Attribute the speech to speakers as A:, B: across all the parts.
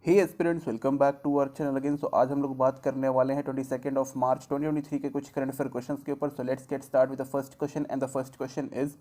A: Hey aspirants, welcome back to our channel again. So आज हम लोग बात करने वाले हैं 22 मार्च 2023 के कुछ करंट अफेयर क्वेश्चंस के ऊपर। So let's get start with the first question and the first question is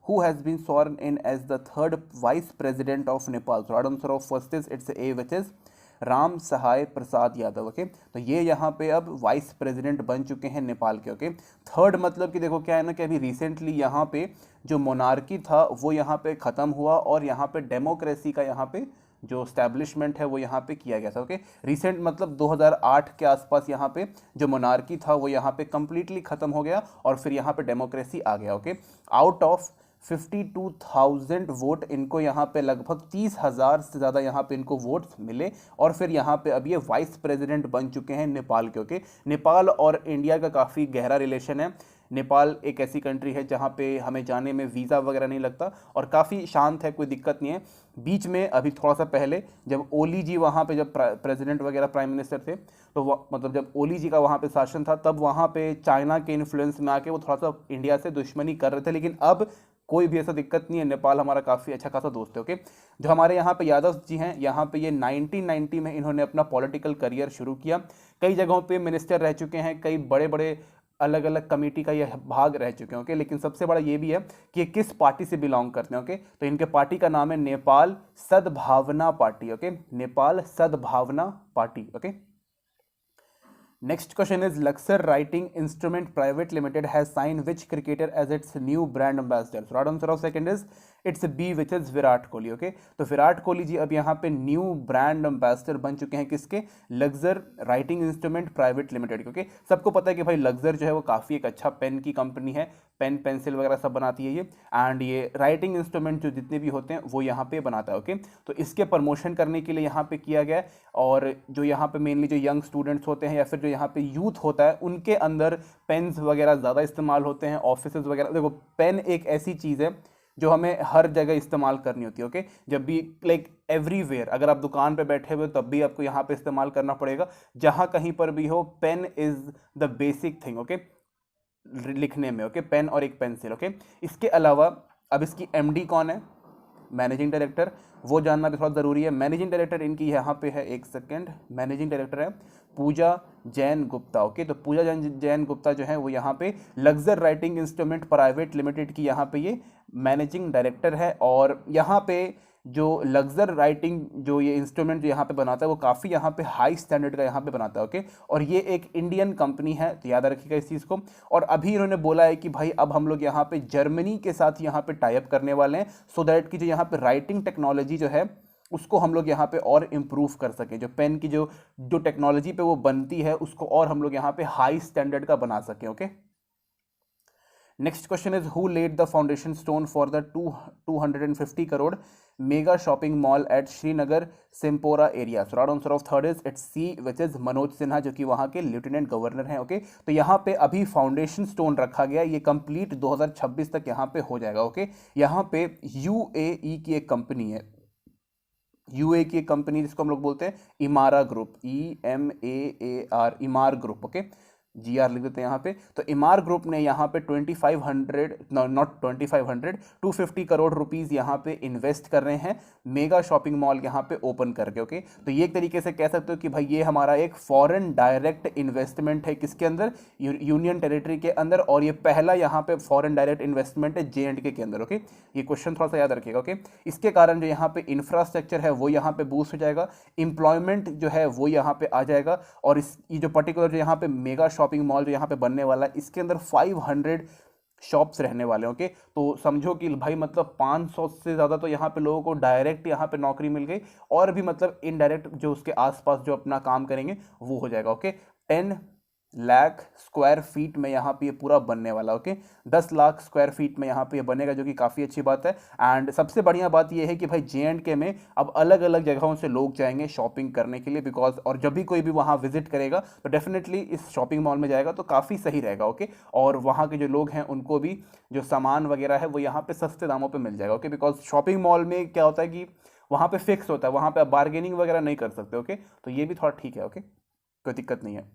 A: who has been sworn in as the third vice president of Nepal? So right answer of first is it's A, which is Ram Sahay Prasad Yadav. Okay, तो ये यहाँ पे अब vice president बन चुके हैं नेपाल के। Okay, third मतलब कि देखो क्या है ना कि अभी रिसेंटली यहाँ पे जो मोनार्की था वो यहाँ पे ख़त्म हुआ और यहाँ पे डेमोक्रेसी का यहाँ पे जो स्टैब्लिशमेंट है वो यहाँ पे किया गया था। ओके, रिसेंट मतलब 2008 के आसपास यहाँ पे जो मोनार्की था वो यहाँ पे कंप्लीटली ख़त्म हो गया और फिर यहाँ पे डेमोक्रेसी आ गया। ओके, आउट ऑफ 52,000 वोट इनको यहाँ पे लगभग 30,000 से ज़्यादा यहाँ पे इनको वोट्स मिले और फिर यहाँ पे अब ये वाइस प्रेसिडेंट बन चुके हैं नेपाल के। ओके, नेपाल और इंडिया का काफ़ी गहरा रिलेशन है। नेपाल एक ऐसी कंट्री है जहाँ पे हमें जाने में वीज़ा वगैरह नहीं लगता और काफ़ी शांत है, कोई दिक्कत नहीं है। बीच में अभी थोड़ा सा पहले जब ओली जी वहाँ पे जब प्रेसिडेंट वगैरह प्राइम मिनिस्टर थे तो मतलब जब ओली जी का वहाँ पे शासन था तब वहाँ पे चाइना के इन्फ्लुएंस में आके वो थोड़ा सा इंडिया से दुश्मनी कर रहे थे, लेकिन अब कोई भी ऐसा दिक्कत नहीं है। नेपाल हमारा काफ़ी अच्छा खासा दोस्त है। ओके, जो हमारे यहाँ पे यादव जी हैं, यहाँ पे ये 1990 में इन्होंने अपना पॉलिटिकल करियर शुरू किया। कई जगहों पे मिनिस्टर रह चुके हैं, कई बड़े बड़े अलग अलग कमेटी का ये भाग रह चुके हैं। ओके, लेकिन सबसे बड़ा ये भी है कि ये किस पार्टी से बिलोंग करते हैं। ओके, तो इनके पार्टी का नाम है नेपाल सद्भावना पार्टी। ओके, नेपाल सद्भावना party. Okay, next question is Luxor Writing Instrument Private Limited has signed which cricketer as its new brand ambassador? So right answer of second is it's B, which is Virat Kohli. Okay, तो विराट कोहली जी अब यहाँ पे new brand ambassador बन चुके हैं किसके? Laksar writing instrument private limited. क्योंकि सबको पता है कि भाई लक्सर जो है वो काफ़ी एक अच्छा पेन की कंपनी है, पेन पेंसिल वगैरह सब बनाती है ये, एंड ये राइटिंग इंस्ट्रूमेंट जो जितने भी होते हैं वो यहाँ पे बनाता है। ओके, तो इसके प्रमोशन करने के लिए यहाँ पे किया गया और जो यहाँ पे मेनली जो यंग स्टूडेंट्स होते हैं या फिर जो यहाँ पे यूथ होता है उनके अंदर पेन्स वगैरह ज़्यादा इस्तेमाल होते हैं, ऑफिस वगैरह। देखो, पेन एक ऐसी चीज़ है जो हमें हर जगह इस्तेमाल करनी होती है। ओके, जब भी लाइक एवरीवेयर, अगर आप दुकान पे बैठे हुए तब भी आपको यहाँ पे इस्तेमाल करना पड़ेगा, जहाँ कहीं पर भी हो pen is the basic thing. Okay, लिखने में। ओके, पेन और एक पेंसिल। ओके, इसके अलावा अब इसकी एमडी कौन है? मैनेजिंग डायरेक्टर, वो जानना भी थोड़ा ज़रूरी है। मैनेजिंग डायरेक्टर इनकी यहाँ पे है, एक सेकेंड, मैनेजिंग डायरेक्टर है पूजा जैन गुप्ता। ओके, तो पूजा जैन गुप्ता जो है वो यहाँ पे Laksar writing instrument private limited की यहाँ पे ये मैनेजिंग डायरेक्टर है। और यहाँ पे जो लक्सर राइटिंग जो ये इंस्ट्रूमेंट जो यहाँ पे बनाता है वो काफ़ी यहाँ पे हाई स्टैंडर्ड का यहाँ पे बनाता है। ओके, और ये एक इंडियन कंपनी है, तो याद रखिएगा इस चीज़ को। और अभी इन्होंने बोला है कि भाई अब हम लोग यहाँ पे जर्मनी के साथ यहाँ पे टाई अप करने वाले हैं सो दैट कि जो यहाँ पे राइटिंग टेक्नोलॉजी जो है उसको हम लोग यहाँ पे और इम्प्रूव कर सकें। जो पेन की जो जो टेक्नोलॉजी पे वो बनती है उसको और हम लोग यहाँ पे हाई स्टैंडर्ड का बना सकें। Okay, next question is who laid the foundation stone for the 250 crore mega shopping mall at Srinagar Sempora area? So right answer of third is it's C, which is Manoj Sinha, जो कि वहाँ के लेफ्टिनेंट गवर्नर हैं। ओके, तो यहाँ पे अभी फाउंडेशन स्टोन रखा गया, ये कंप्लीट 2026 तक यहाँ पे हो जाएगा। ओके, यहाँ पे यूएई की एक कंपनी है, यूए की एक कंपनी जिसको हम लोग बोलते हैं Imara group, EMAAR, इमार group. Okay, GR लिख देते हैं यहाँ पे। तो इमार ग्रुप ने यहाँ पे 2500 नॉट 2500 250 करोड़ रुपीज़ यहाँ पे इन्वेस्ट कर रहे हैं मेगा शॉपिंग मॉल यहाँ पे ओपन करके। ओके, तो ये एक तरीके से कह सकते हो कि भाई ये हमारा एक फॉरेन डायरेक्ट इन्वेस्टमेंट है, किसके अंदर? यूनियन टेरिटरी के अंदर, और ये पहला यहाँ पे फॉरेन डायरेक्ट इन्वेस्टमेंट है JNK के अंदर। ओके, ये क्वेश्चन थोड़ा सा याद रखिएगा। ओके, इसके कारण जो यहाँ पे इंफ्रास्ट्रक्चर है वो यहाँ पे बूस्ट हो जाएगा, एम्प्लॉयमेंट जो है वो यहाँ पे आ जाएगा, और इस ये जो पर्टिकुलर जो यहाँ पे मेगा शॉपिंग मॉल जो यहाँ पे बनने वाला है इसके अंदर 500 शॉप्स रहने वाले हैं। ओके, तो समझो कि भाई मतलब 500 से ज़्यादा तो यहाँ पे लोगों को डायरेक्ट यहाँ पे नौकरी मिल गई, और भी मतलब इनडायरेक्ट जो उसके आसपास जो अपना काम करेंगे वो हो जाएगा। ओके, 10 लाख स्क्वायर फीट में यहाँ पे ये पूरा बनने वाला। ओके, 10 लाख स्क्वायर फीट में यहाँ पे ये बनेगा, जो कि काफ़ी अच्छी बात है। एंड सबसे बढ़िया बात ये है कि भाई JNK में अब अलग अलग जगहों से लोग जाएंगे शॉपिंग करने के लिए, बिकॉज और जब भी कोई भी वहाँ विजिट करेगा तो डेफिनेटली इस शॉपिंग मॉल में जाएगा, तो काफ़ी सही रहेगा। ओके, और वहाँ के जो लोग हैं उनको भी जो सामान वगैरह है वो यहाँ पे सस्ते दामों पर मिल जाएगा। ओके, बिकॉज शॉपिंग मॉल में क्या होता है कि वहाँ पे फिक्स होता है, वहाँ पे आप बार्गेनिंग वगैरह नहीं कर सकते। ओके, तो ये भी थोड़ा ठीक है। ओके, कोई दिक्कत नहीं है।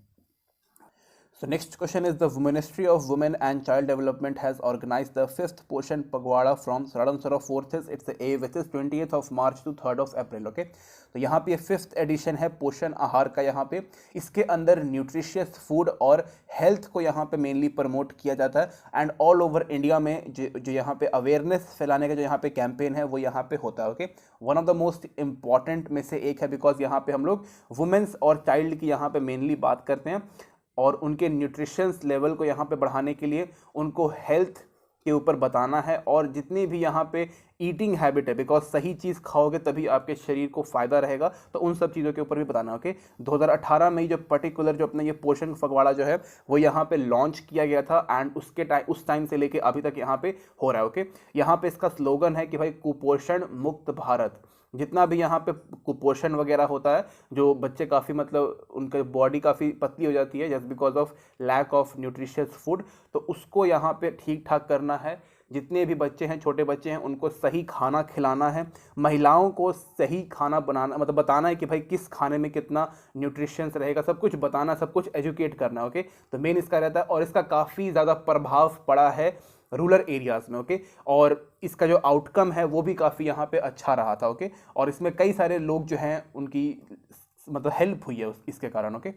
A: So next question is the Ministry of Women and Child Development has organized the 5th Poshan Pagwada from Saradamsara 4th is it's a which is 20th of March to 3rd of April. Okay, तो यहाँ पे 5th addition है पोषण आहार का। यहाँ पे इसके अंदर न्यूट्रिशियस फूड और हेल्थ को यहाँ पे मेनली प्रमोट किया जाता है एंड ऑल ओवर इंडिया में जो यहाँ पे अवेयरनेस फैलाने का जो यहाँ पे कैंपेन है वो यहाँ पे होता है। Okay, one of the most important में से एक है बिकॉज यहाँ पे हम लोग वुमेन्स और चाइल्ड की यहाँ पे मेनली बात करते हैं और उनके न्यूट्रिशंस लेवल को यहाँ पे बढ़ाने के लिए उनको हेल्थ के ऊपर बताना है और जितनी भी यहाँ पे ईटिंग हैबिट है बिकॉज सही चीज़ खाओगे तभी आपके शरीर को फ़ायदा रहेगा, तो उन सब चीज़ों के ऊपर भी बताना है। ओके, 2018 में जो पर्टिकुलर जो अपना ये पोषण पखवाड़ा जो है वो यहाँ पे लॉन्च किया गया था एंड उस टाइम से लेके अभी तक यहाँ पे हो रहा है। ओके, यहाँ पे इसका स्लोगन है कि भाई कुपोषण मुक्त भारत। जितना भी यहाँ पे कुपोषण वगैरह होता है, जो बच्चे काफ़ी मतलब उनका बॉडी काफ़ी पतली हो जाती है just because of lack of nutritious food, तो उसको यहाँ पे ठीक ठाक करना है। जितने भी बच्चे हैं, छोटे बच्चे हैं, उनको सही खाना खिलाना है। महिलाओं को सही खाना बनाना मतलब बताना है कि भाई किस खाने में कितना न्यूट्रिशंस रहेगा, सब कुछ बताना, सब कुछ एजुकेट करना है। ओके, तो मेन इसका रहता है और इसका काफ़ी ज़्यादा प्रभाव पड़ा है रूरल एरियाज़ में। ओके, और इसका जो आउटकम है वो भी काफ़ी यहाँ पे अच्छा रहा था। ओके, और इसमें कई सारे लोग जो हैं उनकी मतलब हेल्प हुई है इसके कारण। Okay,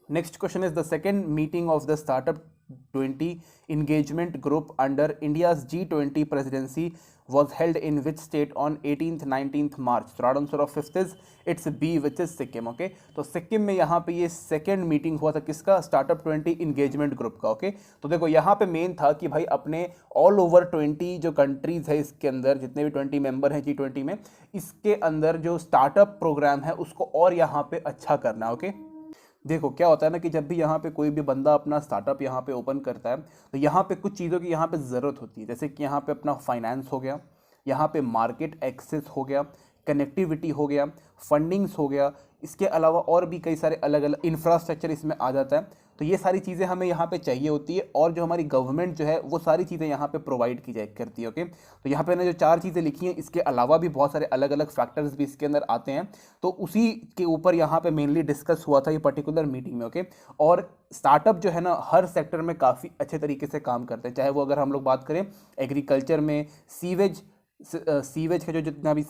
A: next question is the second meeting of the startup 20 engagement group under India's G20 presidency was held in which state on 18th 19th March? So right answer of fifth is it's B which is Sikkim. Okay, तो सिक्किम में यहाँ पे ये second meeting हुआ था किसका? Startup 20 engagement group का। Okay, तो देखो यहाँ पे मेन था कि भाई अपने ऑल ओवर 20 जो कंट्रीज है इसके अंदर जितने भी 20 मेंबर हैं G20 में, इसके अंदर जो स्टार्टअप प्रोग्राम है उसको और यहाँ पे अच्छा करना है। ओके, देखो क्या होता है ना कि जब भी यहाँ पे कोई भी बंदा अपना स्टार्टअप यहाँ पे ओपन करता है तो यहाँ पे कुछ चीज़ों की यहाँ पे ज़रूरत होती है, जैसे कि यहाँ पे अपना फाइनेंस हो गया, यहाँ पे मार्केट एक्सेस हो गया, कनेक्टिविटी हो गया, फंडिंग्स हो गया, इसके अलावा और भी कई सारे अलग अलग इंफ्रास्ट्रक्चर इसमें आ जाता है। तो ये सारी चीज़ें हमें यहाँ पे चाहिए होती है और जो हमारी गवर्नमेंट जो है वो सारी चीज़ें यहाँ पे प्रोवाइड की जाए करती है। ओके, तो यहाँ पे मैंने जो 4 चीज़ें लिखी हैं इसके अलावा भी बहुत सारे अलग अलग फैक्टर्स भी इसके अंदर आते हैं, तो उसी के ऊपर यहाँ पे मेनली डिस्कस हुआ था ये पर्टिकुलर मीटिंग में। ओके, और स्टार्टअप जो है ना हर सेक्टर में काफ़ी अच्छे तरीके से काम करते हैं, चाहे वो अगर हम लोग बात करें एग्रीकल्चर में सीवेज का जो जितना भी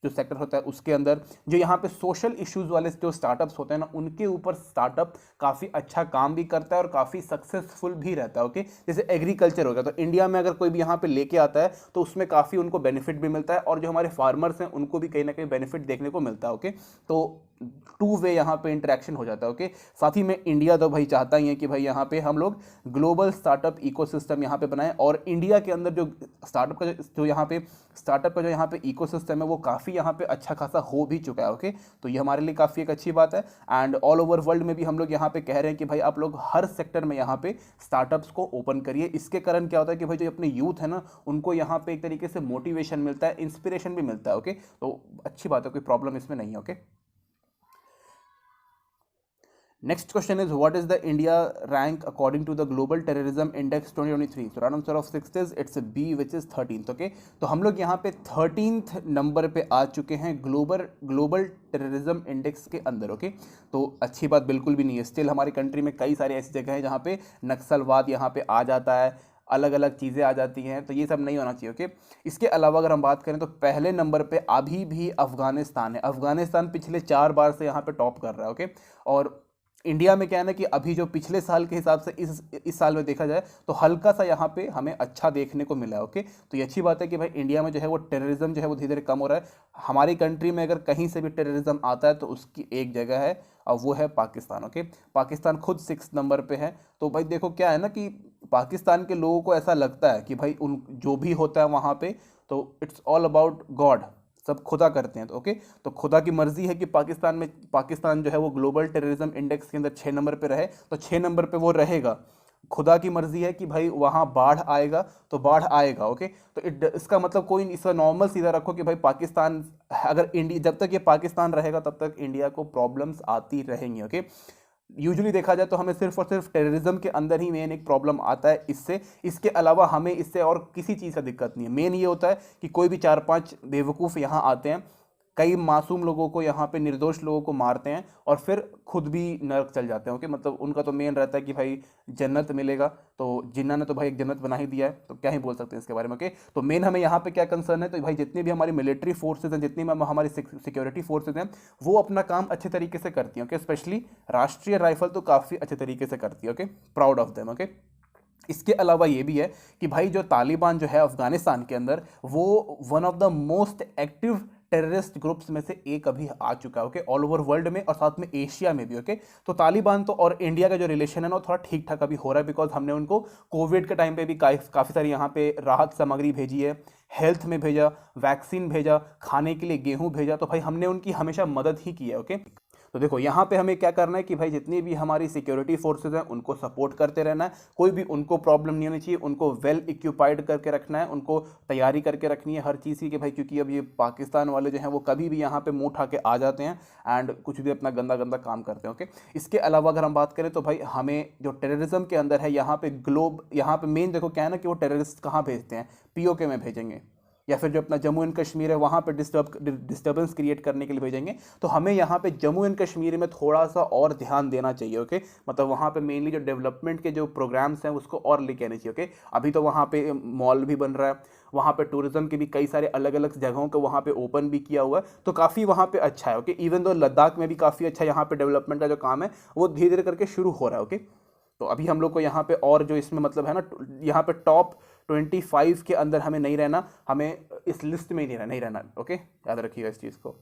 A: जो सेक्टर होता है उसके अंदर, जो यहाँ पे सोशल इश्यूज़ वाले जो स्टार्टअप्स होते हैं ना उनके ऊपर स्टार्टअप काफ़ी अच्छा काम भी करता है और काफ़ी सक्सेसफुल भी रहता है। ओके, जैसे एग्रीकल्चर हो गया, तो इंडिया में अगर कोई भी यहाँ पे लेके आता है तो उसमें काफ़ी उनको बेनिफिट भी मिलता है और जो हमारे फार्मर्स हैं उनको भी कहीं ना कहीं बेनिफिट देखने को मिलता है। ओके, तो 2 वे यहाँ पे इंटरेक्शन हो जाता है। ओके, साथ ही में इंडिया तो भाई चाहता ही है कि भाई यहाँ पे हम लोग ग्लोबल स्टार्टअप इकोसिस्टम यहाँ पे बनाएं और इंडिया के अंदर जो स्टार्टअप का जो यहाँ पे स्टार्टअप का जो यहाँ पे इकोसिस्टम है वो काफ़ी यहाँ पे अच्छा खासा हो भी चुका है। ओके, तो ये हमारे लिए काफ़ी एक अच्छी बात है एंड ऑल ओवर वर्ल्ड में भी हम लोग यहाँ पे कह रहे हैं कि भाई आप लोग हर सेक्टर में यहाँ पे स्टार्टअप्स को ओपन करिए। इसके कारण क्या होता है कि भाई जो अपने यूथ है ना उनको यहाँ पे एक तरीके से मोटिवेशन मिलता है, इंस्पिरेशन भी मिलता है। ओके, तो अच्छी बात है, कोई प्रॉब्लम इसमें नहीं है। Okay, next question is what is the India rank according to the global terrorism index 2023? So right answer of 6th is it's a B which is 13th. Okay, तो हम लोग यहाँ पे 13th नंबर पे आ चुके हैं ग्लोबल टेररिज्म इंडेक्स के अंदर। ओके, तो अच्छी बात बिल्कुल भी नहीं है। स्टिल हमारी कंट्री में कई सारी ऐसी जगह हैं जहाँ पे नक्सलवाद यहाँ पे आ जाता है, अलग अलग चीज़ें आ जाती हैं, तो ये सब नहीं होना चाहिए। ओके, इसके अलावा अगर हम बात करें तो पहले नंबर पे अभी भी अफगानिस्तान है। अफगानिस्तान पिछले 4 बार से यहाँ पे टॉप कर रहा है। ओके, और इंडिया में क्या है ना कि अभी जो पिछले साल के हिसाब से इस साल में देखा जाए तो हल्का सा यहाँ पे हमें अच्छा देखने को मिला है। ओके, तो ये अच्छी बात है कि भाई इंडिया में जो है वो टेररिज्म जो है वो धीरे धीरे कम हो रहा है। हमारी कंट्री में अगर कहीं से भी टेररिज्म आता है तो उसकी एक जगह है और वो है पाकिस्तान। ओके, पाकिस्तान खुद 6 नंबर पे है। तो भाई देखो क्या है ना कि पाकिस्तान के लोगों को ऐसा लगता है कि भाई उन जो भी होता है वहाँ पे तो इट्स ऑल अबाउट गॉड, सब खुदा करते हैं। तो ओके, तो खुदा की मर्जी है कि पाकिस्तान जो है वो ग्लोबल टेररिज्म इंडेक्स के अंदर 6 नंबर पे रहे, तो 6 नंबर पे वो रहेगा। खुदा की मर्जी है कि भाई वहाँ बाढ़ आएगा तो बाढ़ आएगा। ओके, तो इसका मतलब कोई इसका नॉर्मल सीधा रखो कि भाई पाकिस्तान अगर इंडिया जब तक ये पाकिस्तान रहेगा तब तक इंडिया को प्रॉब्लम्स आती रहेंगी। ओके, यूजुअली देखा जाए तो हमें सिर्फ और सिर्फ टेररिज्म के अंदर ही मेन एक प्रॉब्लम आता है इसके अलावा हमें इससे और किसी चीज़ का दिक्कत नहीं है। मेन ये होता है कि कोई भी 4-5 बेवकूफ़ यहाँ आते हैं, कई मासूम लोगों को, यहाँ पे निर्दोष लोगों को मारते हैं और फिर खुद भी नरक चल जाते हैं। ओके, मतलब उनका तो मेन रहता है कि भाई जन्नत मिलेगा, तो जिन्ना ने तो भाई एक जन्नत बना ही दिया है, तो क्या ही बोल सकते हैं इसके बारे में। ओके, तो मेन हमें यहाँ पे क्या कंसर्न है, तो भाई जितनी भी हमारी मिलिट्री फोर्सेज हैं, जितनी भी हमारी सिक्योरिटी फोर्सेज हैं, वो अपना काम अच्छे तरीके से करती हैं। ओके, स्पेशली राष्ट्रीय राइफल तो काफ़ी अच्छे तरीके से करती है। Okay, proud of them. Okay, इसके अलावा ये भी है कि भाई जो तालिबान जो है अफगानिस्तान के अंदर, वो one of the most active terrorist groups में से एक अभी आ चुका है। ओके, ऑल ओवर वर्ल्ड में और साथ में एशिया में भी। ओके, तो तालिबान तो और इंडिया का जो रिलेशन है ना, थोड़ा ठीक ठाक अभी हो रहा है, बिकॉज हमने उनको कोविड के टाइम पे भी काफ़ी सारी यहाँ पे राहत सामग्री भेजी है, हेल्थ में भेजा, वैक्सीन भेजा, खाने के लिए गेहूं भेजा, तो भाई हमने उनकी हमेशा मदद ही की है। ओके, तो देखो यहाँ पे हमें क्या करना है कि भाई जितनी भी हमारी सिक्योरिटी फोर्सेज हैं उनको सपोर्ट करते रहना है, कोई भी उनको प्रॉब्लम नहीं होनी चाहिए, उनको वेल इक्विपाइड करके रखना है, उनको तैयारी करके रखनी है हर चीज़ की कि भाई, क्योंकि अब ये पाकिस्तान वाले जो हैं वो कभी भी यहाँ पे मुंह उठा के आ जाते हैं एंड कुछ भी अपना गंदा गंदा काम करते हैं। ओके, इसके अलावा अगर हम बात करें तो भाई हमें जो टेररिज्म के अंदर है यहाँ पे यहाँ पे मेन देखो क्या है ना कि वो टेररिस्ट कहाँ भेजते हैं, पीओके में भेजेंगे, या फिर जो अपना जम्मू एंड कश्मीर है वहाँ पे डिस्टर्बेंस क्रिएट करने के लिए भेजेंगे। तो हमें यहाँ पे जम्मू एंड कश्मीर में थोड़ा सा और ध्यान देना चाहिए। ओके, मतलब वहाँ पे मेनली जो डेवलपमेंट के जो प्रोग्राम्स हैं उसको और लेके आने चाहिए। ओके, अभी तो वहाँ पे मॉल भी बन रहा है, वहाँ पे टूरिज्म के भी कई सारे अलग अलग जगहों को वहाँ पे ओपन भी किया हुआ है, तो काफ़ी वहाँ पे अच्छा है। ओके, इवन दो लद्दाख में भी काफ़ी अच्छा यहाँ पे डेवलपमेंट का जो काम है वो धीरे धीरे करके शुरू हो रहा है। ओके, तो अभी हम लोग को यहाँ पे और जो इसमें मतलब है ना, यहाँ पे टॉप 25 के अंदर हमें नहीं रहना, हमें इस लिस्ट में ही नहीं रहना। ओके, याद रखिएगा इस चीज़ को।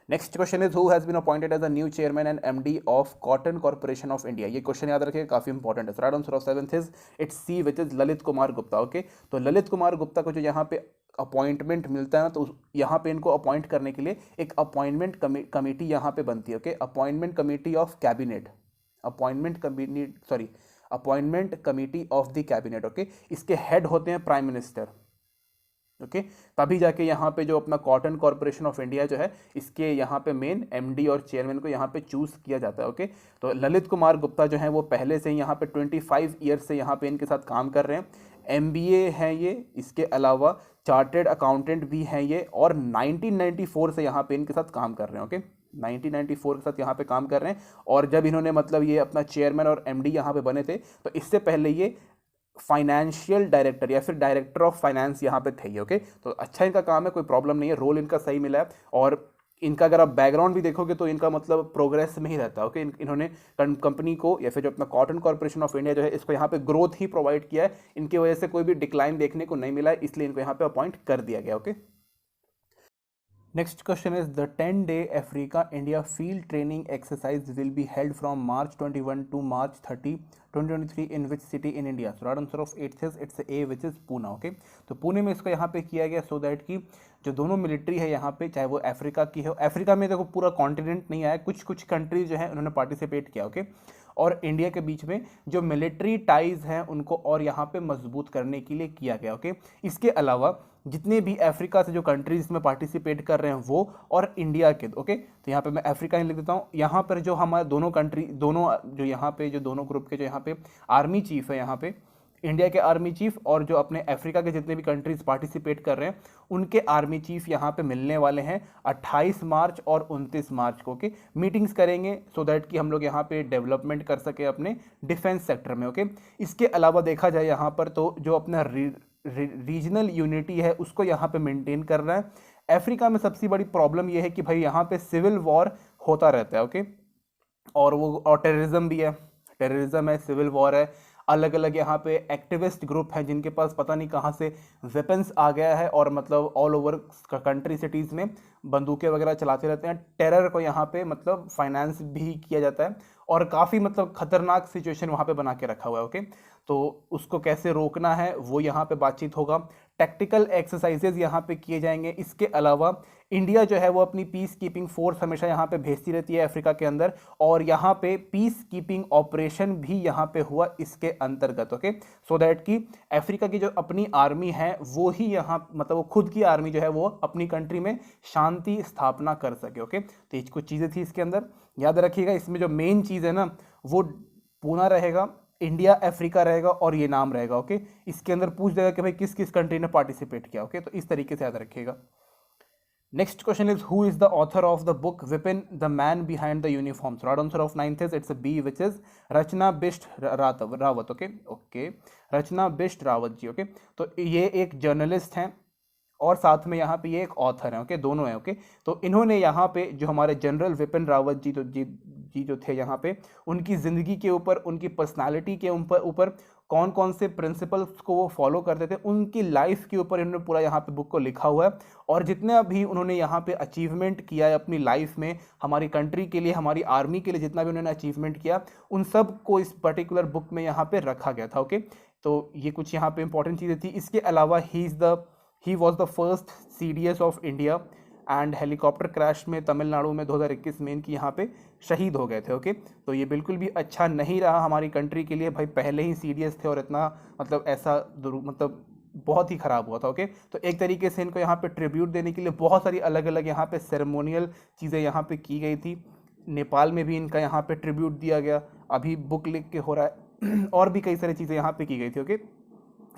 A: Next question is who has been appointed as a new chairman and MD of Cotton Corporation of India. ये क्वेश्चन याद रखिएगा, काफी इंपॉर्टेंट है। Right answer of 7th is it's C, which is Lalit Kumar Gupta. Okay, तो ललित कुमार गुप्ता को जो यहाँ पे अपॉइंटमेंट मिलता है ना, तो यहाँ पे इनको अपॉइंट करने के लिए एक अपॉइंटमेंट कमेटी यहाँ पे बनती है। Okay, appointment committee of cabinet, appointment committee of the cabinet. Okay, इसके हेड होते हैं प्राइम मिनिस्टर। ओके, तभी जाके यहाँ पे जो अपना कॉटन कॉर्पोरेशन ऑफ इंडिया जो है, इसके यहाँ पे मेन एमडी और चेयरमैन को यहाँ पे चूज किया जाता है। ओके, तो ललित कुमार गुप्ता जो है वो पहले से ही यहाँ पे 25 ईयर्स से यहाँ पे इनके साथ काम कर रहे हैं। एमबीए है ये, इसके अलावा चार्टेड अकाउंटेंट भी हैं ये, और 1994 से यहाँ पे इनके साथ काम कर रहे हैं। ओके, 1994 के साथ यहाँ पे काम कर रहे हैं, और जब इन्होंने मतलब ये अपना चेयरमैन और एमडी यहाँ पे बने थे, तो इससे पहले ये फाइनेंशियल डायरेक्टर या फिर डायरेक्टर ऑफ फाइनेंस यहाँ पे थे। ओके, तो अच्छा इनका काम है, कोई प्रॉब्लम नहीं है, रोल इनका सही मिला है, और इनका अगर आप बैकग्राउंड भी देखोगे तो इनका मतलब प्रोग्रेस में ही रहता है। ओके, इन्होंने कंपनी को या फिर जो अपना कॉटन कॉर्पोरेशन ऑफ इंडिया जो है, इसको यहाँ पे ग्रोथ ही प्रोवाइड किया है, इनकी वजह से कोई भी डिक्लाइन देखने को नहीं मिला है, इसलिए इनको यहाँ पे अपॉइंट कर दिया गया। Okay, next question is the 10-day Africa India field training exercise will be held from March 21 to March 30, 2023 in which city in India. So right answer of 8th is it's a, which is Poona. Okay, तो पुणे में इसको यहाँ पे किया गया so that कि जो दोनों मिलिट्री है यहाँ पे, चाहे वो अफ्रीका की हो, अफ्रीका में देखो पूरा कॉन्टिनेंट नहीं आया, कुछ कुछ कंट्रीज जो है उन्होंने पार्टिसिपेट किया। ओके, और इंडिया के बीच में जो मिलिट्री टाइज हैं उनको और यहाँ पे मजबूत करने के लिए किया गया। ओके, इसके अलावा जितने भी अफ्रीका से जो कंट्रीज में पार्टिसिपेट कर रहे हैं वो, और इंडिया के। ओके, तो यहाँ पे मैं अफ्रीका ही लिख देता हूँ। यहाँ पर जो हमारे दोनों कंट्री, दोनों जो यहाँ पे जो दोनों ग्रुप के जो यहाँ पे आर्मी चीफ है, यहाँ पे इंडिया के आर्मी चीफ और जो अपने अफ्रीका के जितने भी कंट्रीज पार्टिसिपेट कर रहे हैं उनके आर्मी चीफ यहाँ पे मिलने वाले हैं 28 मार्च और 29 मार्च को। ओके, मीटिंग्स करेंगे सो दैट कि हम लोग यहाँ पे डेवलपमेंट कर सके अपने डिफेंस सेक्टर में। ओके, इसके अलावा देखा जाए यहाँ पर तो जो अपना रीजनल यूनिटी है उसको यहाँ पे मेंटेन कर रहा है। अफ्रीका में सबसे बड़ी प्रॉब्लम यह है कि भाई यहाँ पे सिविल वॉर होता रहता है। ओके, और टेररिज्म भी है, टेररिज्म है, सिविल वॉर है, अलग अलग यहाँ पे एक्टिविस्ट ग्रुप हैं जिनके पास पता नहीं कहाँ से वेपन्स आ गया है, और मतलब ऑल ओवर कंट्री सिटीज़ में बंदूकें वगैरह चलाते रहते हैं। टेरर को यहाँ पे मतलब फाइनेंस भी किया जाता है, और काफ़ी मतलब खतरनाक सिचुएशन वहाँ पे बना के रखा हुआ है। ओके, तो उसको कैसे रोकना है वो यहाँ पे बातचीत होगा। टैक्टिकल एक्सरसाइजेज यहाँ पे किए जाएंगे। इसके अलावा इंडिया जो है वो अपनी पीस कीपिंग फोर्स हमेशा यहाँ पे भेजती रहती है अफ्रीका के अंदर, और यहाँ पे पीस कीपिंग ऑपरेशन भी यहाँ पे हुआ इसके अंतर्गत। ओके, सो दैट कि अफ्रीका की जो अपनी आर्मी है वो ही यहाँ मतलब वो खुद की आर्मी जो है वो अपनी कंट्री में शांति स्थापना कर सके। ओके, तो ये कुछ चीज़ें थी इसके अंदर, याद रखिएगा। इसमें जो मेन चीज़ है ना वो पूना रहेगा, इंडिया अफ्रीका रहेगा, और ये नाम रहेगा। ओके, इसके अंदर पूछ देगा कि भाई किस किस कंट्री ने पार्टिसिपेट किया। ओके, तो इस तरीके से याद रखिएगा। Next question is, who is the author of the book Vipin, the man behind the uniform? So right answer of 9th is, it's a B, which is Rachna Bisht Rawat. Okay, Rachna Bisht Rawat ji. Okay, तो ये एक journalist हैं और साथ में यहाँ पे ये एक ऑथर है. ओके, दोनों हैं. ओके, तो इन्होंने यहाँ पे जो हमारे जनरल विपिन रावत जी जो थे यहाँ पे, उनकी ज़िंदगी के ऊपर, उनकी पर्सनालिटी के ऊपर कौन कौन से प्रिंसिपल्स को वो फॉलो करते थे, उनकी लाइफ के ऊपर इन्होंने पूरा यहाँ पे बुक को लिखा हुआ है. और जितना भी उन्होंने यहाँ पे अचीवमेंट किया है अपनी लाइफ में, हमारी कंट्री के लिए, हमारी आर्मी के लिए जितना भी उन्होंने अचीवमेंट किया, उन सब को इस पर्टिकुलर बुक में यहाँ पे रखा गया था. ओके, तो ये कुछ यहाँ पे इंपॉर्टेंट चीज़ें थी. इसके अलावा he was the first CDS of India and helicopter crash में तमिलनाडु में 2021 में इनकी यहाँ पे शहीद हो गए थे. ओके, तो ये बिल्कुल भी अच्छा नहीं रहा हमारी कंट्री के लिए. भाई पहले ही CDS थे और इतना मतलब ऐसा मतलब बहुत ही ख़राब हुआ था. ओके, तो एक तरीके से इनको यहाँ पे ट्रिब्यूट देने के लिए बहुत सारी अलग अलग यहाँ पे सेरेमोनियल चीज़ें यहाँ पे की गई थी. नेपाल में भी इनका यहाँ पे ट्रिब्यूट दिया गया, अभी बुक लिख के हो रहा है, और भी कई सारी चीज़ें यहाँ पे की गई थी. ओके,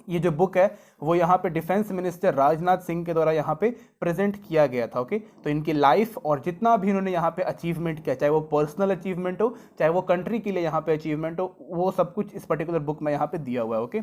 A: ये जो बुक है वो यहाँ पे डिफेंस मिनिस्टर राजनाथ सिंह के द्वारा यहाँ पे प्रेजेंट किया गया था. ओके, तो इनकी लाइफ और जितना भी इन्होंने यहाँ पे अचीवमेंट किया, चाहे वो पर्सनल अचीवमेंट हो, चाहे वो कंट्री के लिए यहाँ पे अचीवमेंट हो, वो सब कुछ इस पर्टिकुलर बुक में यहाँ पे दिया हुआ है. Okay,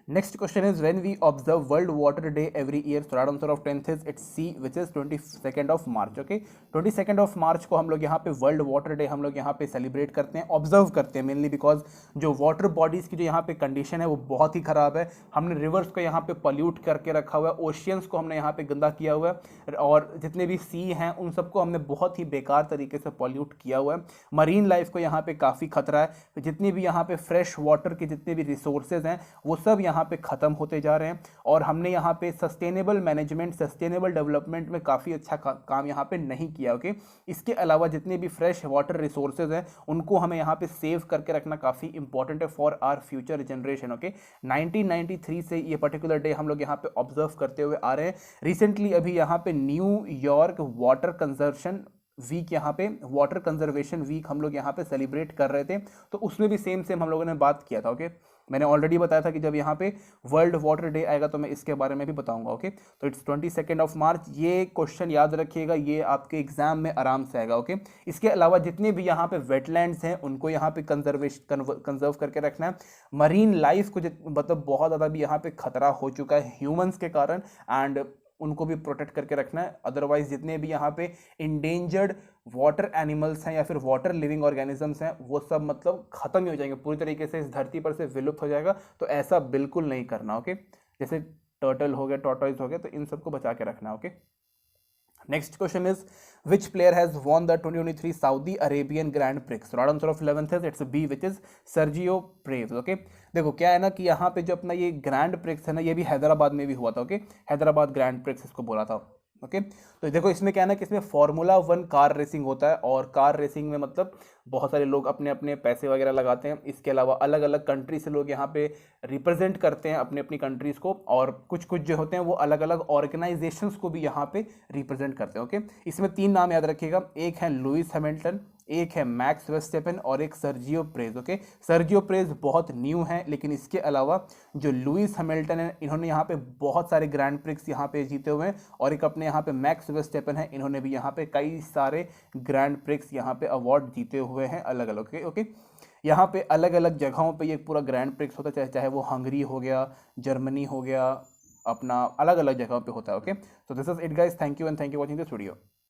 A: next question is, when we observe World Water Day every year? So right answer of 10th is, it's C, which is 22nd of March. Okay, 22nd of March को हम लोग यहाँ पे वर्ल्ड वाटर डे हम लोग यहाँ पे celebrate करते हैं, ऑब्जर्व करते हैं मेनली बिकॉज जो वाटर बॉडीज़ की जो यहाँ पे कंडीशन है वो बहुत ही ख़राब है. हमने रिवर्स को यहाँ पे पॉल्यूट करके रखा हुआ है, ओशियंस को हमने यहाँ पे गंदा किया हुआ है, और जितने भी सी हैं उन सबको हमने बहुत ही बेकार तरीके से पॉल्यूट किया हुआ है. मरीन लाइफ को यहाँ पे काफ़ी खतरा है. जितनी भी यहाँ पे फ्रेश वाटर के जितने भी रिसोर्सेज हैं वो सब यहाँ पे ख़त्म होते जा रहे हैं. और हमने यहाँ पे सस्टेनेबल मैनेजमेंट, सस्टेनेबल डेवलपमेंट में काफ़ी अच्छा काम यहाँ पे नहीं किया. ओके, इसके अलावा जितने भी फ्रेश वाटर रिसोर्सेज हैं उनको हमें यहाँ पे सेव करके रखना काफ़ी इंपॉर्टेंट है for our future generation. Okay, 1993 से ये पर्टिकुलर डे हम लोग यहाँ पे ऑब्जर्व करते हुए आ रहे हैं. रिसेंटली अभी यहाँ पे न्यूयॉर्क वाटर कंजर्वेशन वीक, यहाँ पे वाटर कंजर्वेशन वीक हम लोग यहाँ पे सेलिब्रेट कर रहे थे, तो उसमें भी सेम हम लोगों ने बात किया था. ओके, मैंने ऑलरेडी बताया था कि जब यहाँ पे वर्ल्ड वाटर डे आएगा तो मैं इसके बारे में भी बताऊंगा. ओके, तो इट्स 22nd ऑफ मार्च. ये क्वेश्चन याद रखिएगा, ये आपके एग्जाम में आराम से आएगा. ओके, इसके अलावा जितने भी यहाँ पे वेटलैंड्स हैं उनको यहाँ पे कंजर्व करके रखना है. मरीन लाइफ को मतलब बहुत ज़्यादा भी यहाँ पे खतरा हो चुका है ह्यूमंस के कारण, एंड उनको भी प्रोटेक्ट करके रखना है. अदरवाइज जितने भी यहाँ पे इंडेंजर्ड वाटर एनिमल्स हैं या फिर वाटर लिविंग ऑर्गेनिजम्स हैं वो सब मतलब ख़त्म ही हो जाएंगे, पूरी तरीके से इस धरती पर से विलुप्त हो जाएगा. तो ऐसा बिल्कुल नहीं करना. ओके, जैसे टर्टल हो गया, टॉर्टॉइज हो गया, तो इन सबको बचा के रखना. Okay, next question is, which player has won the 2023 Saudi Arabian grand prix? Right answer of 11th है, it's B, which is Sergio Perez. Okay, देखो क्या है ना कि यहाँ पे जो अपना ये ग्रैंड प्रिक्स है ना, ये भी हैदराबाद में भी हुआ था. ओके, हैदराबाद ग्रैंड प्रिक्स इसको बोला था. ओके, तो देखो इसमें क्या है ना कि इसमें फार्मूला 1 कार रेसिंग होता है, और कार रेसिंग में मतलब बहुत सारे लोग अपने अपने पैसे वगैरह लगाते हैं. इसके अलावा अलग अलग कंट्री से लोग यहाँ पे रिप्रेजेंट करते हैं अपनी अपनी कंट्रीज़ को, और कुछ कुछ जो होते हैं वो अलग अलग ऑर्गेनाइजेशंस को भी यहाँ पे रिप्रेजेंट करते हैं. ओके, इसमें 3 नाम याद रखिएगा, एक है लुइस हैमिल्टन, एक है मैक्स वर्स्टेपेन और एक Sergio praise. Okay, Sergio praise बहुत न्यू है, लेकिन इसके अलावा जो लुइस हैमिल्टन है इन्होंने यहाँ पे बहुत सारे ग्रैंड प्रिक्स यहाँ पे जीते हुए हैं, और एक अपने यहाँ पे मैक्स वर्स्टेपेन है, इन्होंने भी यहाँ पे कई सारे ग्रैंड प्रिक्स यहाँ पे अवार्ड जीते हुए हैं अलग अलग. ओके ओके, यहाँ पे अलग अलग जगहों पे ये पूरा ग्रैंड प्रिक्स होता है, चाहे वो हंगरी हो गया, जर्मनी हो गया, अपना अलग अलग जगहों पे होता है. Okay, so this is it guys, thank you and thank you watching this video.